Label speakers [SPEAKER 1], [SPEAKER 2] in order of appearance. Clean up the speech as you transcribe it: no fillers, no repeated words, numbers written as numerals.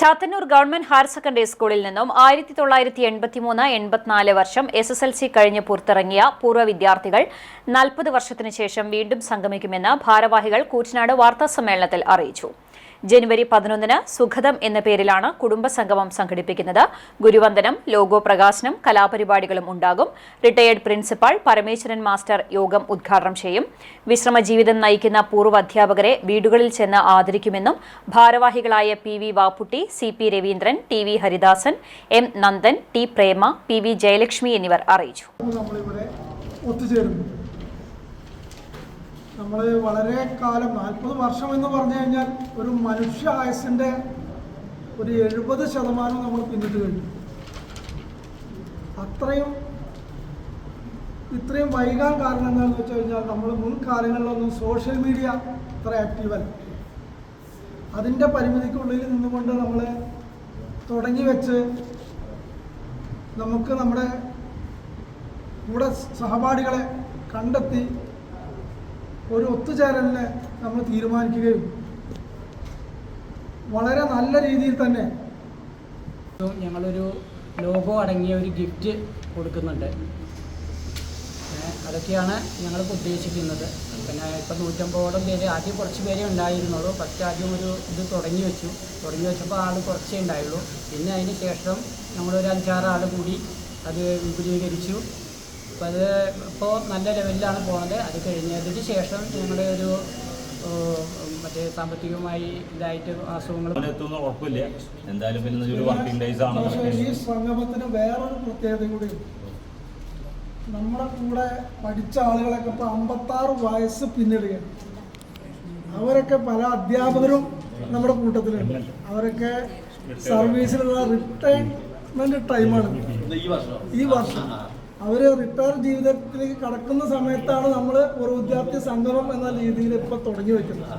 [SPEAKER 1] Chathannoor government higher secondary സ്കൂളിൽ നിന്നും 1983-84 വർഷം SSLC കഴിഞ്ഞ് പുറത്തിറങ്ങിയ പൂർവ്വ വിദ്യാർത്ഥികൾ 40 വർഷത്തിനു ശേഷം വീണ്ടും സംഗമിക്കുമെന്ന് ഭാരവാഹികൾ കൂറ്റനാട് വാർത്താസമ്മേളനത്തിൽ അറിയിച്ചു. ജനുവരി 11-ന് സുഖദം എന്ന പേരിലാണ് കുടുംബസംഗമം സംഘടിപ്പിക്കുന്നത്. ഗുരുവന്ദനം, ലോഗോ പ്രകാശനം, കലാപരിപാടികളും ഉണ്ടാകും. റിട്ടയേർഡ് പ്രിൻസിപ്പാൾ പരമേശ്വരൻ മാസ്റ്റർ യോഗം ഉദ്ഘാടനം ചെയ്യും. വിശ്രമജീവിതം നയിക്കുന്ന പൂർവ്വ അധ്യാപകരെ വീടുകളിൽ ചെന്ന് ആദരിക്കുമെന്നും ഭാരവാഹികളായ PV Vapputty, CP Raveendran, TV Haridasan, M Nandan, T പ്രേമ, PV ജയലക്ഷ്മി എന്നിവർ അറിയിച്ചു.
[SPEAKER 2] നമ്മൾ വളരെ കാലം 40 വർഷം എന്ന് പറഞ്ഞു കഴിഞ്ഞാൽ ഒരു മനുഷ്യ ആയുസിൻ്റെ ഒരു 70% നമ്മൾ പിന്നിട്ട് കഴിഞ്ഞു. ഇത്രയും വൈകാൻ കാരണം എന്താണെന്ന് വെച്ച് കഴിഞ്ഞാൽ നമ്മൾ മുൻകാലങ്ങളിലൊന്നും സോഷ്യൽ മീഡിയ അത്ര ആക്റ്റീവല്ല. അതിൻ്റെ പരിമിതിക്കുള്ളിൽ നിന്നുകൊണ്ട് നമ്മൾ തുടങ്ങി വെച്ച് നമുക്ക് നമ്മുടെ കൂടെ സഹപാഠികളെ കണ്ടെത്തി ഒരു ഒത്തുചേരലിനെ നമ്മൾ തീരുമാനിക്കുകയും വളരെ നല്ല രീതിയിൽ തന്നെ
[SPEAKER 3] ഞങ്ങളൊരു ലോഗോ അടങ്ങിയ ഒരു ഗിഫ്റ്റ് കൊടുക്കുന്നുണ്ട്. അതൊക്കെയാണ് ഞങ്ങളിപ്പോൾ ഉദ്ദേശിക്കുന്നത്. പിന്നെ ഇപ്പം 150ഓളം പേര്, ആദ്യം കുറച്ച് പേരേ ഉണ്ടായിരുന്നുള്ളൂ. ഫസ്റ്റ് ആദ്യം ഒരു ഇത് തുടങ്ങി വെച്ചപ്പോൾ ആൾ കുറച്ചേ ഉണ്ടായുള്ളൂ. പിന്നെ അതിന് ശേഷം നമ്മളൊരു 5-6 ആൾ കൂടി അത് വിപുലീകരിച്ചു. അപ്പോൾ അത് ഇപ്പോൾ നല്ല ലെവലിലാണ് പോകുന്നത്. അത് കഴിഞ്ഞതിന് ശേഷം ഞങ്ങളുടെ ഒരു മറ്റേ സാമ്പത്തികമായി ഇതായിട്ട് അസുഖങ്ങൾ
[SPEAKER 4] ഉറപ്പില്ല. എന്തായാലും പിന്നെ ഒരു വർക്കിംഗ് ഡേയ്സ് ആണ്.
[SPEAKER 2] ഈ സംഗമത്തിന് വേറൊരു പ്രത്യേകത കൂടി, നമ്മുടെ കൂടെ പഠിച്ച ആളുകളൊക്കെ ഇപ്പോൾ 56 വയസ്സ് പിന്നിടുകയാണ്. അവരൊക്കെ പല അധ്യാപകരും നമ്മുടെ കൂട്ടത്തിലുണ്ട്. അവരൊക്കെ സർവീസിലുള്ള റിട്ടയർമെന്റ് ടൈമാണ് ഈ വർഷം. അവർ റിട്ടയർ ജീവിതത്തിലേക്ക് കടക്കുന്ന സമയത്താണ് നമ്മൾ ഒരു വിദ്യാർത്ഥി സംഗമം എന്ന രീതിയിൽ ഇപ്പോൾ തുടങ്ങി വയ്ക്കുന്നത്.